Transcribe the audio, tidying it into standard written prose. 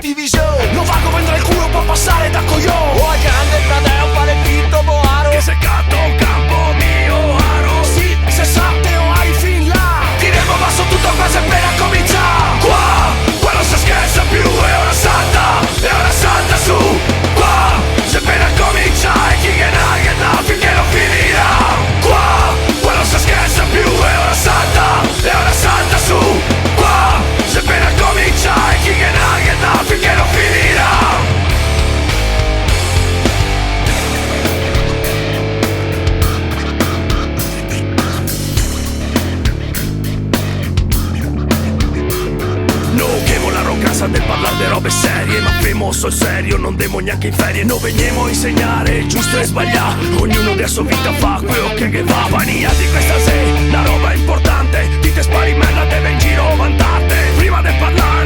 divisione. Non va a vendere il culo per passare da coglione. Oh, il grande fratello fare finto boaro. Che se catto campo mio aro. Sì, se satte o hai fin là. Tiremo basso tutto qua se appena comincia. Qua non si scherza più, è ora salta su. Se appena comincia e chi che nagata finché non finirà. Qua non si scherza più, è ora salta su. Se appena comincia e chi che nagata finché non finirà. Casa del parlare di robe serie, ma fermo sul serio, non demo neanche in ferie. Non veniamo a insegnare il giusto e sbagliare, ognuno della sua vita fa quello che va. Pania di questa sei, la roba è importante, dite spari merda, deve in giro vantate. Prima di parlare